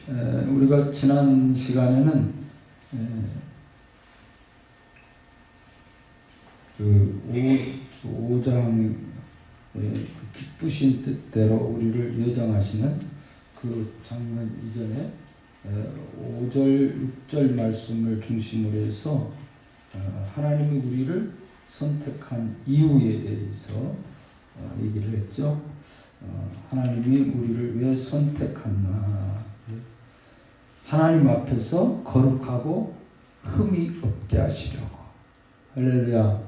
우리가 지난 시간에는 그 5장 그 기쁘신 뜻대로 우리를 예정하시는 그 장면 이전에 5절, 6절 말씀을 중심으로 해서 하나님이 우리를 선택한 이유에 대해서 얘기를 했죠. 하나님이 우리를 왜 선택했나? 하나님 앞에서 거룩하고 흠이 없게 하시려고. 할렐루야.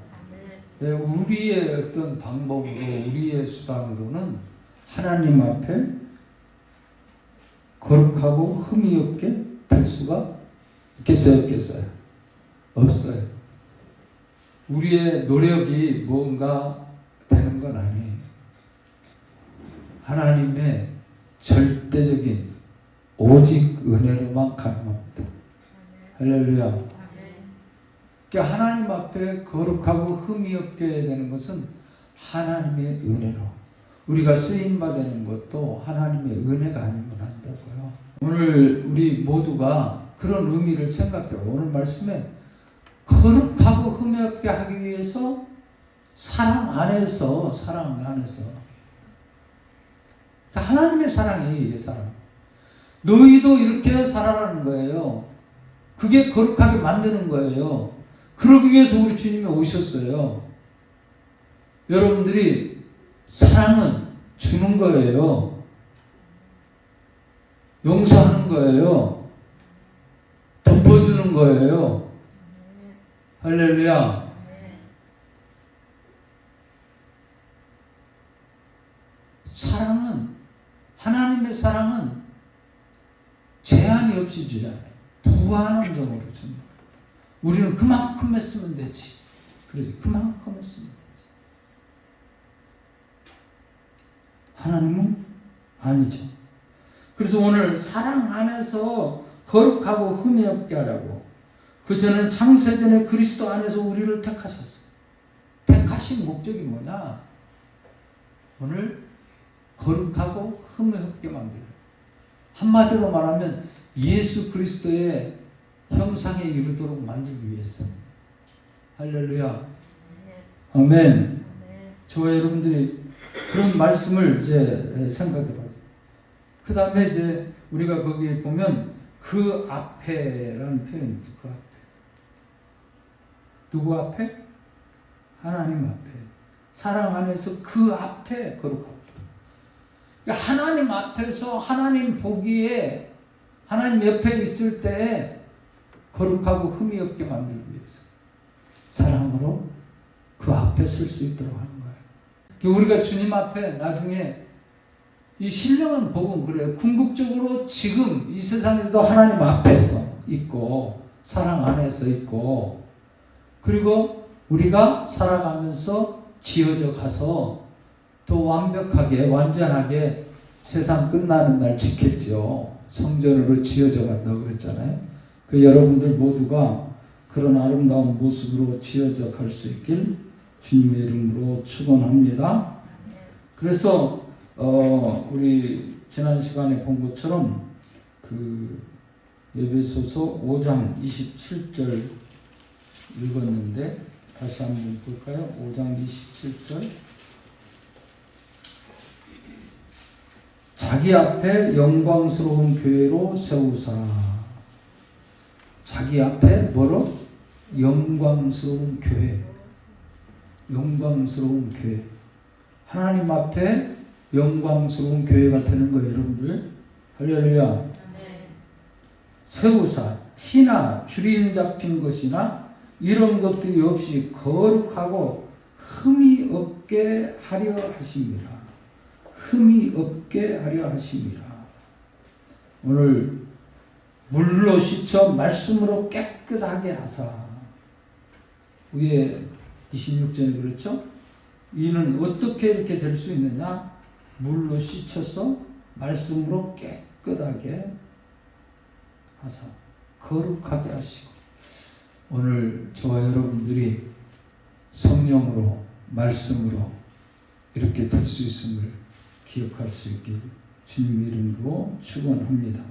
우리의 어떤 방법으로, 우리의 수단으로는 하나님 앞에 거룩하고 흠이 없게 될 수가 있겠어요? 없겠어요? 없어요. 우리의 노력이 뭔가 되는 건 아니에요. 하나님의 절대적인 오직 은혜로만 가능합니다. 할렐루야. 그러니까 하나님 앞에 거룩하고 흠이 없게 되는 것은 하나님의 은혜로, 우리가 쓰임받는 것도 하나님의 은혜가 아니면 안 되고요. 오늘 우리 모두가 그런 의미를 생각해요. 오늘 말씀에 거룩하고 흠이 없게 하기 위해서 사랑 안에서 그러니까 하나님의 사랑이에요. 이게 사랑. 너희도 이렇게 살아라는 거예요. 그게 거룩하게 만드는 거예요. 그러기 위해서 우리 주님이 오셨어요. 여러분들이 사랑은 주는 거예요. 용서하는 거예요. 덮어주는 거예요. 할렐루야. 사랑은, 하나님의 사랑은 제한이 없이 주잖아요. 무한정으로 주는 거예요. 우리는 그만큼 했으면 되지. 그러지. 그만큼 했으면 되지. 하나님은 아니죠. 그래서 오늘 사랑 안에서 거룩하고 흠이 없게 하라고. 그전에 창세전에 그리스도 안에서 우리를 택하셨어요. 택하신 목적이 뭐냐? 오늘 거룩하고 흠이 없게 만들어요. 한마디로 말하면 예수 그리스도의 형상에 이르도록 만들기 위해서. 할렐루야. 아멘. 저와 여러분들이 그런 말씀을 이제 생각해 봐요. 그 다음에 이제 우리가 거기에 보면 그 앞에라는 표현이 있죠. 그 앞에. 누구 앞에? 하나님 앞에. 사랑 안에서 그 앞에 거룩하고. 그러니까 하나님 앞에서 하나님 보기에 하나님 옆에 있을 때 거룩하고 흠이 없게 만들기 위해서 사랑으로 그 앞에 설 수 있도록 하는 거예요. 그러니까 우리가 주님 앞에 나중에 이 신령한 복은 그래요. 궁극적으로 지금 이 세상에도 하나님 앞에서 있고 사랑 안에서 있고, 그리고 우리가 살아가면서 지어져 가서 더 완벽하게 완전하게 세상 끝나는 날 지켰죠. 성전으로 지어져 간다고 그랬잖아요. 그 여러분들 모두가 그런 아름다운 모습으로 지어져 갈 수 있길 주님의 이름으로 축원합니다. 그래서 우리 지난 시간에 본 것처럼 그 에베소서 5장 27절 읽었는데 다시 한번 볼까요? 5장 27절. 자기 앞에 영광스러운 교회로 세우사. 자기 앞에 뭐로? 영광스러운 교회. 영광스러운 교회. 하나님 앞에 영광스러운 교회가 되는 거예요, 여러분들. 할렐루야. 세우사. 티나 주림 잡힌 것이나 이런 것들이 없이 거룩하고 흠이 없게 하려 하십니다. 흠이 없게 하려 하십니다. 오늘 물로 씻어 말씀으로 깨끗하게 하사. 위에 26절에 그렇죠? 이는 어떻게 이렇게 될 수 있느냐? 물로 씻어서 말씀으로 깨끗하게 하사. 거룩하게 하시고. 오늘 저와 여러분들이 성령으로 말씀으로 이렇게 될 수 있음을 기억할 수 있길 주님의 이름으로 축원합니다.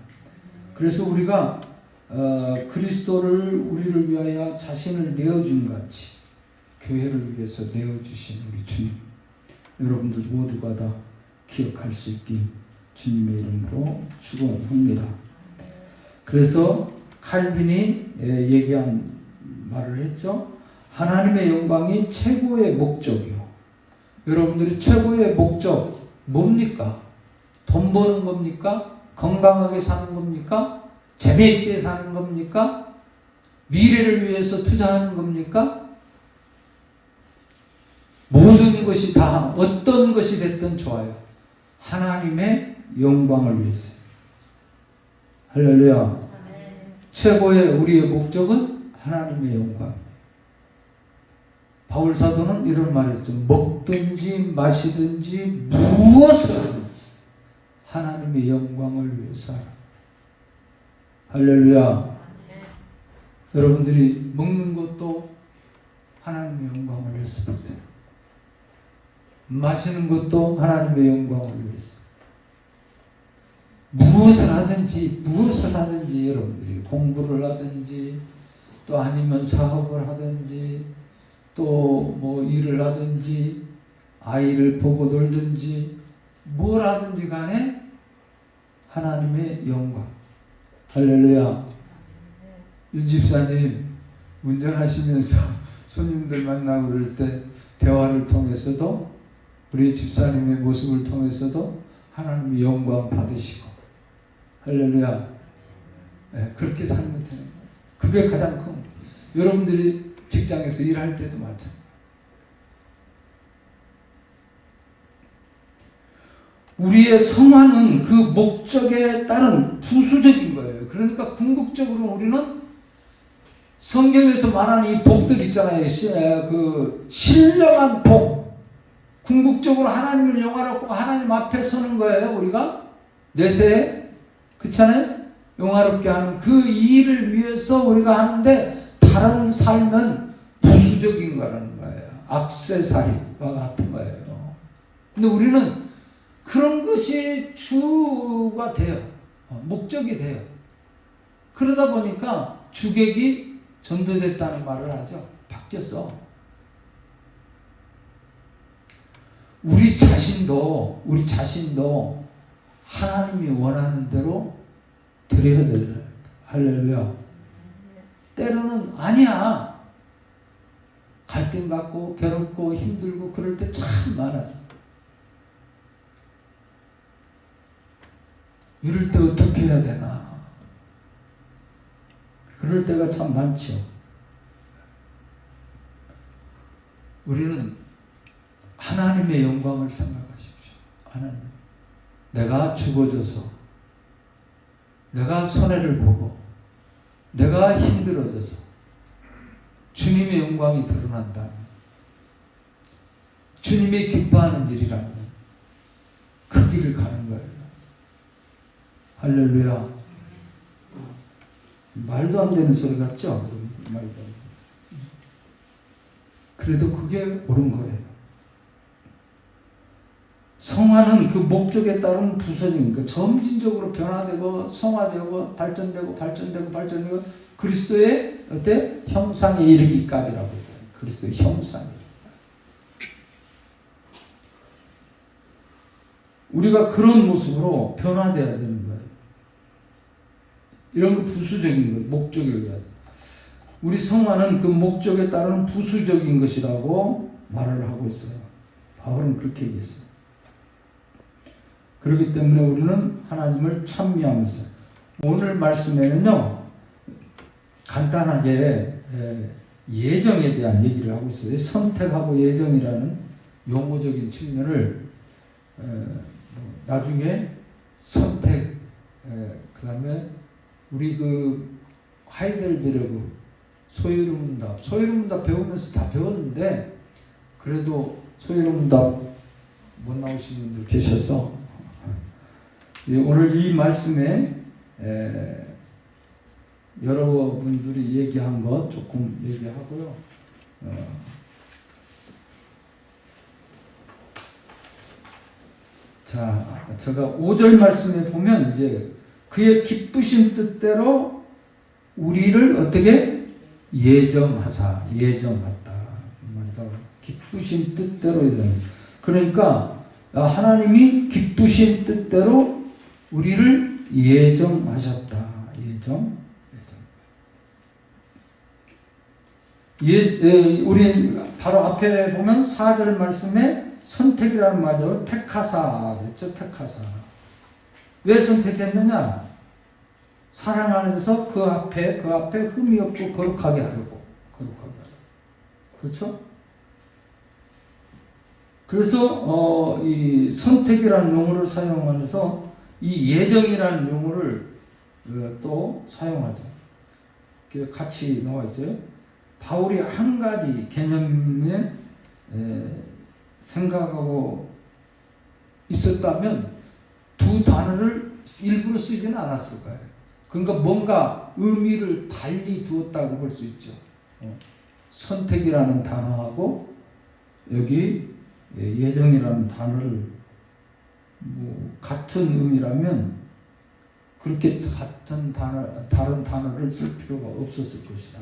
그래서 우리가 그리스도를 우리를 위하여 자신을 내어준 같이 교회를 위해서 내어주신 우리 주님, 여러분들 모두가 다 기억할 수 있길 주님의 이름으로 축원합니다. 그래서 칼빈이 얘기한 말을 했죠. 하나님의 영광이 최고의 목적이요. 여러분들이 최고의 목적 뭡니까? 돈 버는 겁니까? 건강하게 사는 겁니까? 재미있게 사는 겁니까? 미래를 위해서 투자하는 겁니까? 모든 것이 다 어떤 것이 됐든 좋아요. 하나님의 영광을 위해서. 할렐루야. 최고의 우리의 목적은 하나님의 영광. 바울 사도는 이런 말했죠. 먹든지 마시든지 무엇을 하든지 하나님의 영광을 위해서 하라. 할렐루야. 여러분들이 먹는 것도 하나님의 영광을 위해서 하세요. 마시는 것도 하나님의 영광을 위해서. 무엇을 하든지 여러분들이 공부를 하든지 또 아니면 사업을 하든지 또 뭐 일을 하든지 아이를 보고 놀든지 뭘 하든지 간에 하나님의 영광. 할렐루야. 윤 집사님 운전하시면서 손님들 만나고 그럴 때 대화를 통해서도 우리 집사님의 모습을 통해서도 하나님의 영광 받으시고 할렐루야. 네, 그렇게 살면 되는 거예요. 그게 가장 큰 거예요. 여러분들이 직장에서 일할 때도 마찬가지예요. 우리의 성화는 그 목적에 따른 부수적인 거예요. 그러니까 궁극적으로 우리는 성경에서 말하는 이 복들 있잖아요. 그 신령한 복. 궁극적으로 하나님을 영화롭고 하나님 앞에 서는 거예요. 우리가 내세에. 그렇잖아요. 영화롭게 하는 그 일을 위해서 우리가 하는데 다른 삶은 부수적인 거라는 거예요. 액세서리와 같은 거예요. 근데 우리는 그런 것이 주가 돼요. 목적이 돼요. 그러다 보니까 주객이 전도됐다는 말을 하죠. 바뀌었어. 우리 자신도 하나님이 원하는 대로 드려야 돼요. 할렐루야. 때로는 아니야. 갈등 갖고 괴롭고 힘들고 그럴 때 참 많아서. 이럴 때 어떻게 해야 되나. 그럴 때가 참 많죠. 우리는 하나님의 영광을 생각하십시오. 하나님. 내가 죽어져서 내가 손해를 보고 내가 힘들어져서 주님의 영광이 드러난다면 주님이 기뻐하는 일이라면 그 길을 가는 거예요. 할렐루야. 말도 안 되는 소리 같죠? 말도 안 되는 소리. 그래도 그게 옳은 거예요. 성화는 그 목적에 따른 부서지니까 점진적으로 변화되고 성화되고 발전되고 그리스도의 어때? 형상에 이르기까지라고 했잖아요. 그리스도의 형상에. 우리가 그런 모습으로 변화되어야 되는 거예요. 이런 건 부수적인 것, 목적에 의해서. 우리 성화는 그 목적에 따른 부수적인 것이라고 말을 하고 있어요. 바울은 그렇게 얘기했어요. 그렇기 때문에 우리는 하나님을 찬미하면서 오늘 말씀에는요 간단하게 예정에 대한 얘기를 하고 있어요. 선택하고 예정이라는 용어적인 측면을 나중에 선택 그 다음에 우리 그 하이델베르그 소유문답 배우면서 다 배웠는데 그래도 소유문답 못 나오신 분들 계셔서 오늘 이 말씀에 여러분들이 얘기한 것 조금 얘기하고요. 자, 제가 5절 말씀에 보면 이제 그의 기쁘신 뜻대로 우리를 어떻게 예정하사 예정했다. 기쁘신 뜻대로 예정. 그러니까 하나님이 기쁘신 뜻대로 우리를 예정하셨다. 예정. 우리 바로 앞에 보면 4절 말씀에 선택이라는 말이죠. 택하사 그랬죠. 택하사. 왜 선택했느냐? 사랑 안에서 그 앞에 흠이 없고 거룩하게 하려고. 그렇죠? 그래서 이 선택이라는 용어를 사용하면서 이 예정이라는 용어를 또 사용하죠. 같이 나와 있어요. 바울이 한 가지 개념에 생각하고 있었다면 두 단어를 일부러 쓰지는 않았을 거예요. 그러니까 뭔가 의미를 달리 두었다고 볼 수 있죠. 선택이라는 단어하고 여기 예정이라는 단어를 같은 의미라면 그렇게 같은 다른 단어를 쓸 필요가 없었을 것이다.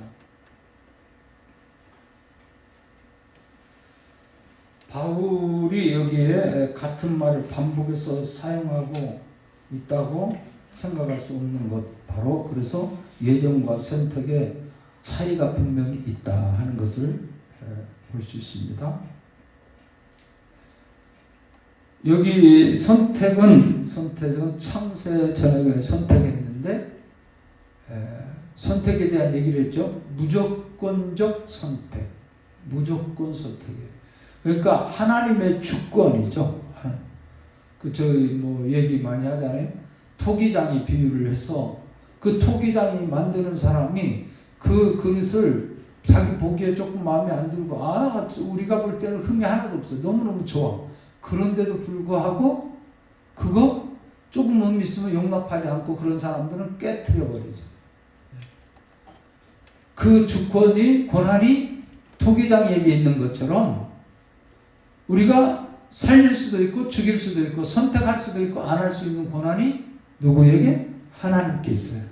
바울이 여기에 같은 말을 반복해서 사용하고 있다고 생각할 수 없는 것, 바로 그래서 예정과 선택의 차이가 분명히 있다 하는 것을 볼 수 있습니다. 여기 선택은 창세 전에 선택했는데 선택에 대한 얘기를 했죠. 무조건적 선택, 무조건 선택이에요. 그러니까 하나님의 주권이죠. 저희 얘기 많이 하잖아요. 토기장이 비유를 해서 그 토기장이 만드는 사람이 그 그릇을 자기 보기에 조금 마음에 안 들고 우리가 볼 때는 흠이 하나도 없어. 너무너무 좋아. 그런데도 불구하고 그거 조금 흠 있으면 용납하지 않고 그런 사람들은 깨트려 버리죠. 그 주권이 권한이 토기장에게 있는 것처럼 우리가 살릴 수도 있고 죽일 수도 있고 선택할 수도 있고 안 할 수 있는 권한이 누구에게? 하나님께 있어요.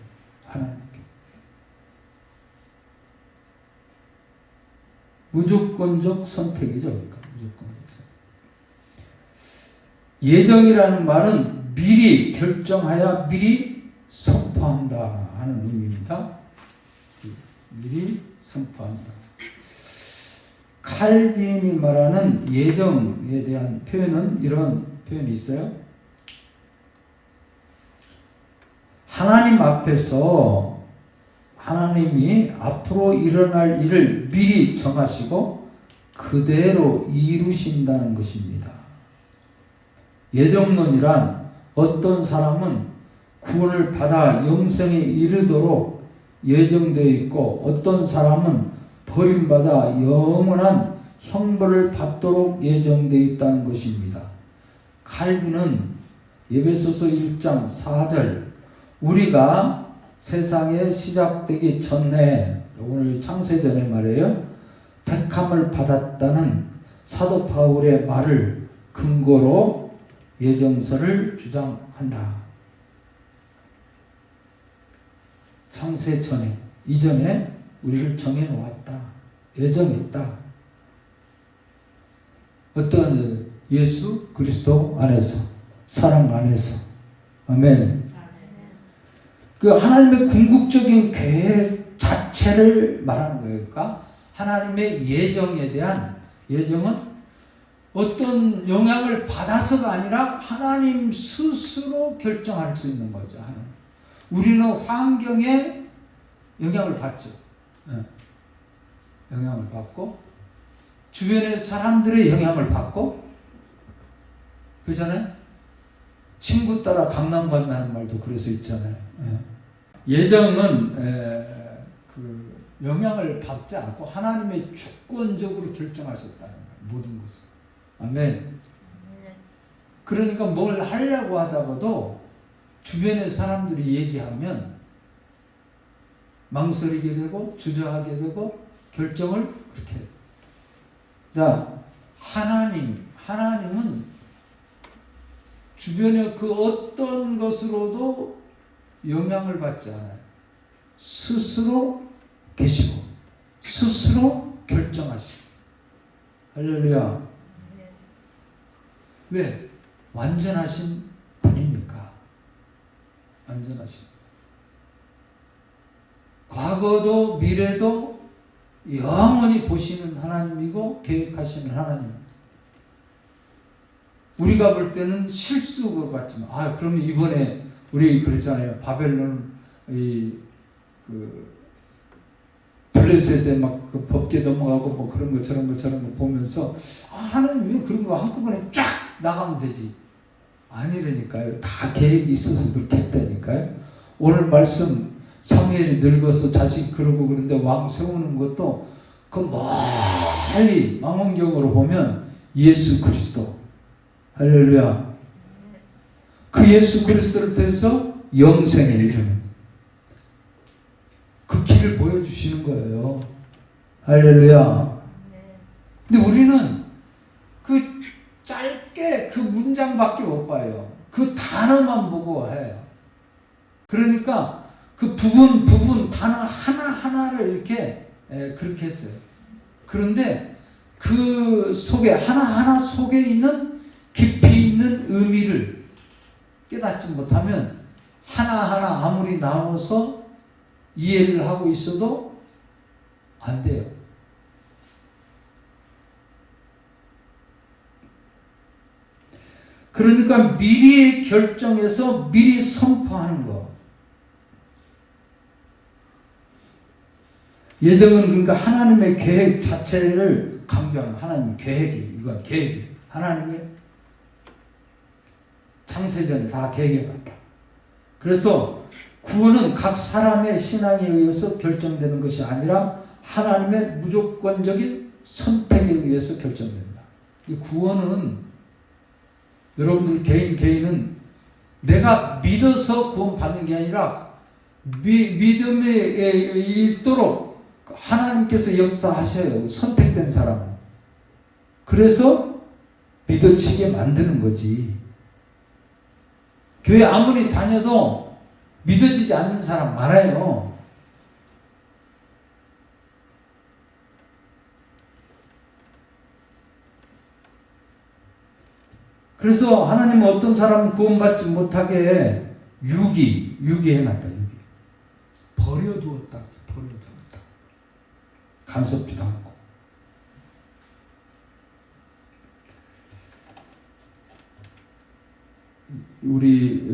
하나님께. 무조건적 선택이죠. 그러니까 무조건적 선택. 예정이라는 말은 미리 결정하여 미리 선포한다 하는 의미입니다. 미리 선포한다. 칼빈이 말하는 예정에 대한 표현은 이런 표현이 있어요. 하나님 앞에서 하나님이 앞으로 일어날 일을 미리 정하시고 그대로 이루신다는 것입니다. 예정론이란 어떤 사람은 구원을 받아 영생에 이르도록 예정되어 있고 어떤 사람은 버림받아 영원한 형벌을 받도록 예정되어 있다는 것입니다. 칼빈은 에베소서 1장 4절 우리가 세상에 시작되기 전에 오늘 창세전의 말이에요. 택함을 받았다는 사도 바울의 말을 근거로 예정서를 주장한다. 창세 전에 이전에 우리를 정해놓았다. 예정했다. 어떤 예수 그리스도 안에서 사랑 안에서 아멘. 그 하나님의 궁극적인 계획 자체를 말하는 거예요. 그러니까 하나님의 예정에 대한 예정은 어떤 영향을 받아서가 아니라 하나님 스스로 결정할 수 있는 거죠. 우리는 환경에 영향을 받죠. 영향을 받고 주변의 사람들의 영향을 받고 그러잖아요. 친구 따라 강남 간다는 말도 그래서 있잖아요. 예정은 그 영향을 받지 않고 하나님의 주권적으로 결정하셨다는 거예요. 모든 것을. 아멘. 그러니까 뭘 하려고 하다가도 주변의 사람들이 얘기하면 망설이게 되고 주저하게 되고 결정을 그렇게 해요. 자, 하나님은 주변의 그 어떤 것으로도 영향을 받지 않아요. 스스로 계시고 스스로 결정하시고. 할렐루야. 왜? 완전하신 분이니까. 완전하신. 과거도 미래도 영원히 보시는 하나님이고 계획하시는 하나님. 우리가 볼 때는 실수 같지만, 그러면 이번에 우리 그랬잖아요. 바벨론 블레셋에 막 그 법계 넘어가고 뭐 그런 거 저런 거 보면서 하나님 왜 그런 거 한꺼번에 쫙 나가면 되지? 아니라니까요. 다 계획이 있어서 그렇게 했다니까요. 오늘 말씀 사무엘이 늙어서 자식 그러고 그런데 왕 세우는 것도 그 멀리 망원경으로 보면 예수 그리스도. 할렐루야. 그 예수 그리스도를 통해서 영생에 이르는 그 길을 보여주시는 거예요. 할렐루야. 근데 우리는 그 짧게 그 문장밖에 못 봐요. 그 단어만 보고 해요. 그러니까 그 부분 단어 하나하나를 이렇게 그렇게 했어요. 그런데 그 속에 하나하나 속에 있는 깊이 있는 의미를 깨닫지 못하면 하나하나 아무리 나눠서 이해를 하고 있어도 안 돼요. 그러니까 미리 결정해서 미리 선포하는 거. 예정은 그러니까 하나님의 계획 자체를 강조하는 하나님의 계획이, 이건 계획이. 하나님의 창세전에 다 계획해봤다. 그래서 구원은 각 사람의 신앙에 의해서 결정되는 것이 아니라 하나님의 무조건적인 선택에 의해서 결정된다. 이 구원은 여러분들 개인은 내가 믿어서 구원받는 게 아니라 믿음에 있도록 하나님께서 역사하셔요. 선택된 사람은. 그래서 믿어지게 만드는 거지. 교회 아무리 다녀도 믿어지지 않는 사람 많아요. 그래서 하나님은 어떤 사람은 구원받지 못하게 유기해놨다. 버려두었다. 간섭지도 않고. 우리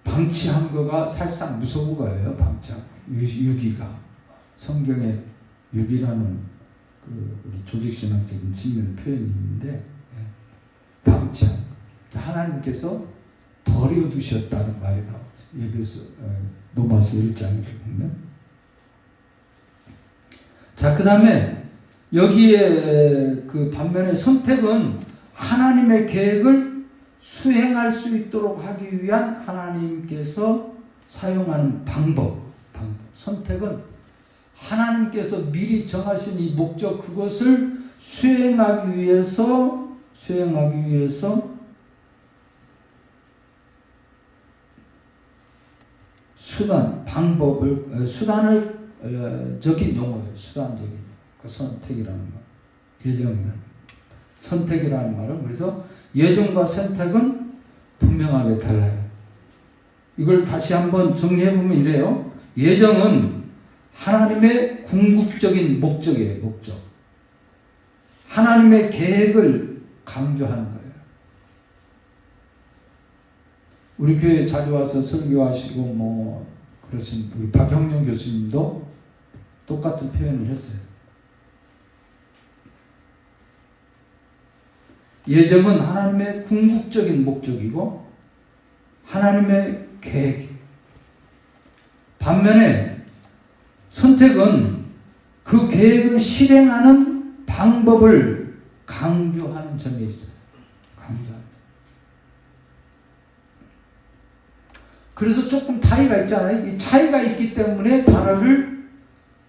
방치한 거가 사실상 무서운 거예요. 유기가. 성경에 유기라는 우리 조직신학적인 측면 표현이 있는데, 방치한 거. 하나님께서 버려두셨다는 말이 나오죠. 로마서 1장에 보면. 자, 그 다음에 여기에 그 반면에 선택은 하나님의 계획을 수행할 수 있도록 하기 위한 하나님께서 사용하는 방법. 선택은 하나님께서 미리 정하신 이 목적, 그것을 수행하기 위해서 수단을 적인 용어예요. 수단적인 그 선택이라는 말. 예정이라는 선택이라는 말은, 그래서 예정과 선택은 분명하게 달라요. 이걸 다시 한번 정리해보면 이래요. 예정은 하나님의 궁극적인 목적이에요. 목적. 하나님의 계획을 강조하는 거예요. 우리 교회 자주 와서 설교하시고 그러신 우리 박형룡 교수님도 똑같은 표현을 했어요. 예정은 하나님의 궁극적인 목적이고 하나님의 계획. 반면에 선택은 그 계획을 실행하는 방법을 강조하는 점이 있어요. 강조하는. 그래서 조금 차이가 있잖아요. 이 차이가 있기 때문에 단어를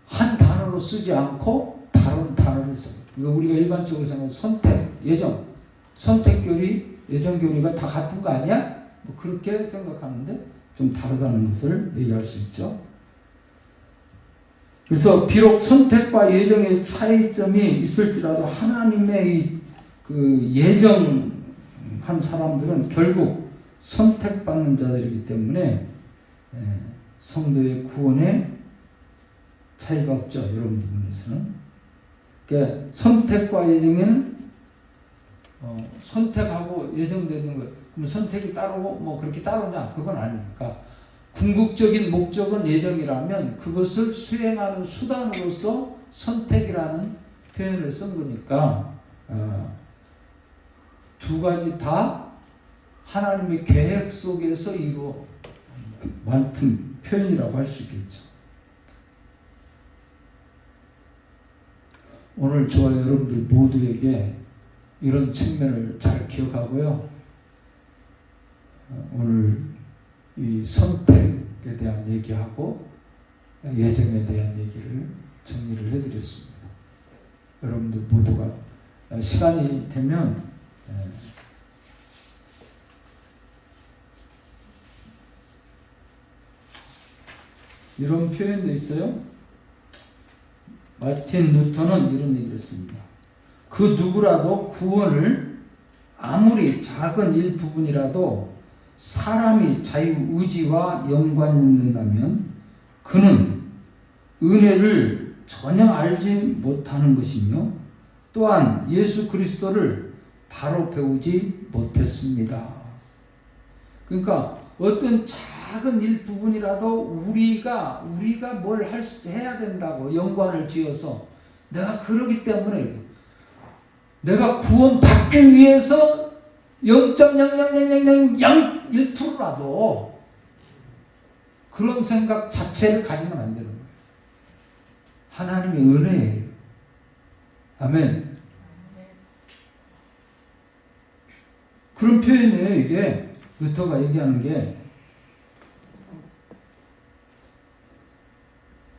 한 단어로 쓰지 않고 다른 단어를 써요. 이거 우리가 일반적으로 생각하는 선택, 예정, 선택 교리, 예정 교리가 다 같은 거 아니야? 그렇게 생각하는데 좀 다르다는 것을 얘기할 수 있죠. 그래서 비록 선택과 예정의 차이점이 있을지라도 하나님의 그 예정한 사람들은 결국 선택받는 자들이기 때문에 성도의 구원에 차이가 없죠. 여러분 부분에서는. 그러니까 선택과 예정은 선택하고 예정되는 거예요. 그럼 선택이 따르고 뭐 그렇게 따르냐? 그건 아니니까. 궁극적인 목적은 예정이라면 그것을 수행하는 수단으로서 선택이라는 표현을 쓴 거니까 두 가지 다 하나님의 계획 속에서 이루어 맡은 표현이라고 할 수 있겠죠. 오늘 저와 여러분들 모두에게 이런 측면을 잘 기억하고요. 오늘 이 선택에 대한 얘기하고 예정에 대한 얘기를 정리를 해드렸습니다. 여러분들 모두가 시간이 되면 이런 표현도 있어요. 마틴 루터는 이런 얘기를 했습니다. 그 누구라도 구원을 아무리 작은 일부분이라도 사람이 자유의지와 연관이 있는다면 그는 은혜를 전혀 알지 못하는 것이며 또한 예수 그리스도를 바로 배우지 못했습니다. 그러니까 어떤 작은 일부분이라도 우리가 뭘 해야 된다고 연관을 지어서 내가 그러기 때문에 내가 구원받기 위해서 0.00001%라도 그런 생각 자체를 가지면 안 되는 거예요. 하나님의 은혜예요. 아멘. 그런 표현이에요. 이게 루터가 얘기하는 게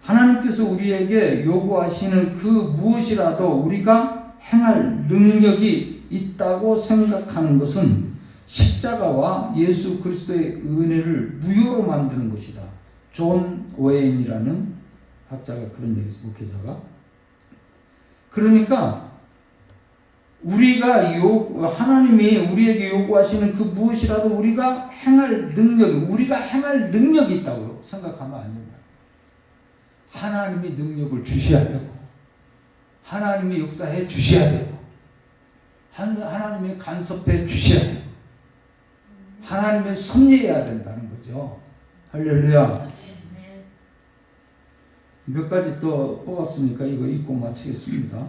하나님께서 우리에게 요구하시는 그 무엇이라도 우리가 행할 능력이 있다고 생각하는 것은 십자가와 예수 그리스도의 은혜를 무효로 만드는 것이다. 존 오웬이라는 학자가 그런 얘기했어요. 목회자가. 그러니까 하나님이 우리에게 요구하시는 그 무엇이라도 우리가 행할 능력이 있다고 생각하면 안 된다. 하나님이 능력을 주셔야 되고 하나님이 역사해 주셔야 되고 하나님이 간섭해 주셔야 되고 하나님의 섭리해야 된다는 거죠. 할렐루야. 몇 가지 또 뽑았으니까 이거 읽고 마치겠습니다.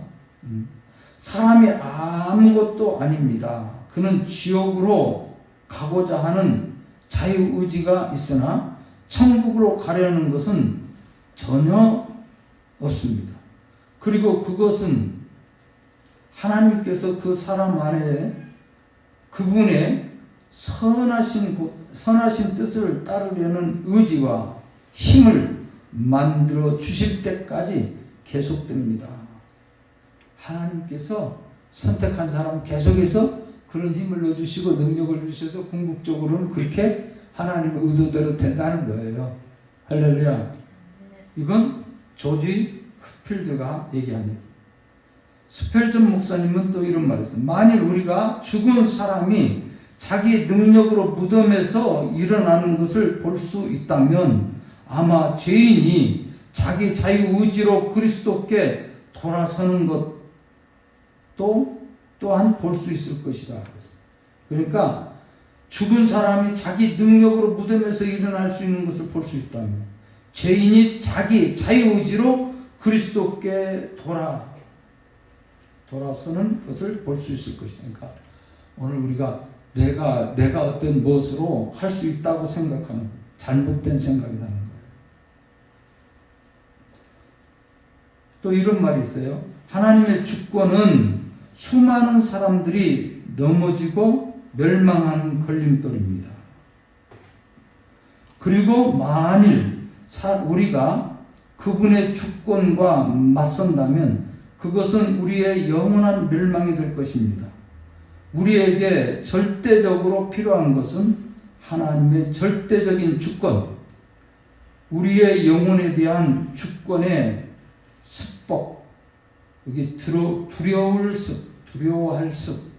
사람이 아무것도 아닙니다. 그는 지옥으로 가고자 하는 자유의지가 있으나 천국으로 가려는 것은 전혀 없습니다. 그리고 그것은 하나님께서 그 사람 안에 그분의 선하신 뜻을 따르려는 의지와 힘을 만들어 주실 때까지 계속됩니다. 하나님께서 선택한 사람 계속해서 그런 힘을 넣어주시고 능력을 주셔서 궁극적으로는 그렇게 하나님의 의도대로 된다는 거예요. 할렐루야. 이건 조지 스필드가 얘기한 얘기. 스펠전 목사님은 또 이런 말을 했어요. 만일 우리가 죽은 사람이 자기 능력으로 무덤에서 일어나는 것을 볼 수 있다면 아마 죄인이 자기 자유의지로 그리스도께 돌아서는 것도 또한 볼 수 있을 것이다. 그러니까 죽은 사람이 자기 능력으로 무덤에서 일어날 수 있는 것을 볼 수 있다면 죄인이 자기 자유의지로 그리스도께 돌아서는 것을 볼 수 있을 것이다. 그러니까 오늘 우리가 내가 어떤 무엇으로 할 수 있다고 생각하는 잘못된 생각이라는 거예요. 또 이런 말이 있어요. 하나님의 주권은 수많은 사람들이 넘어지고 멸망하는 걸림돌입니다. 그리고 만일 우리가 그분의 주권과 맞선다면 그것은 우리의 영원한 멸망이 될 것입니다. 우리에게 절대적으로 필요한 것은 하나님의 절대적인 주권, 우리의 영혼에 대한 주권의 습복, 여기 두려워할 습,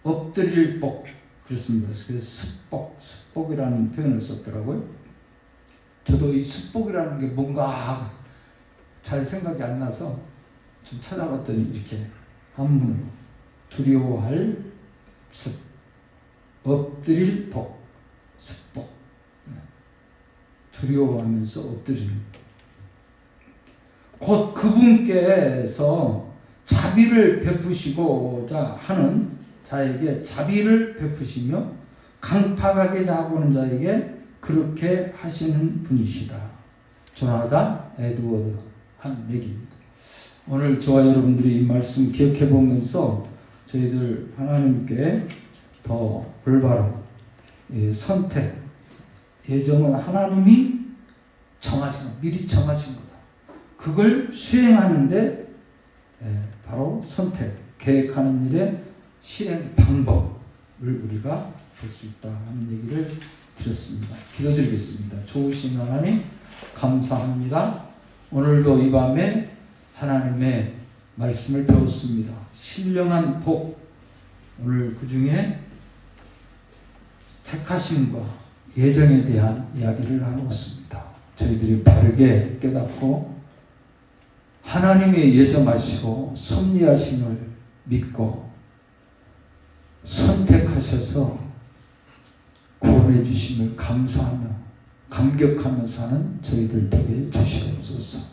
엎드릴 복, 그렇습니다. 그래서 습복이라는 표현을 썼더라고요. 저도 이 습복이라는 게 뭔가 잘 생각이 안 나서 좀 찾아봤더니 이렇게 한문으로 두려워할 습, 엎드릴 복, 습복. 두려워하면서 엎드리는. 곧 그분께서 자비를 베푸시고자 하는 자에게 자비를 베푸시며 강팍하게 자고는 자에게 그렇게 하시는 분이시다. 조나단 에드워드 한 얘기입니다. 오늘 저와 여러분들이 이 말씀 기억해 보면서 저희들 하나님께 더 올바른 선택, 예정은 하나님이 정하신, 미리 정하신 거다. 그걸 수행하는데 바로 선택, 계획하는 일의 실행 방법을 우리가 볼 수 있다 하는 얘기를 드렸습니다. 기도드리겠습니다. 좋으신 하나님 감사합니다. 오늘도 이 밤에 하나님의 말씀을 배웠습니다. 신령한 복, 오늘 그 중에 택하심과 예정에 대한 이야기를 나누었습니다. 저희들이 바르게 깨닫고 하나님의 예정하시고 섭리하심을 믿고 선택하셔서 구원해 주심을 감사하며 감격하며 사는 저희들 되게 주시옵소서.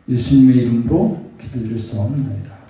예수님의 이름으로 기도드릴 수 없나이다.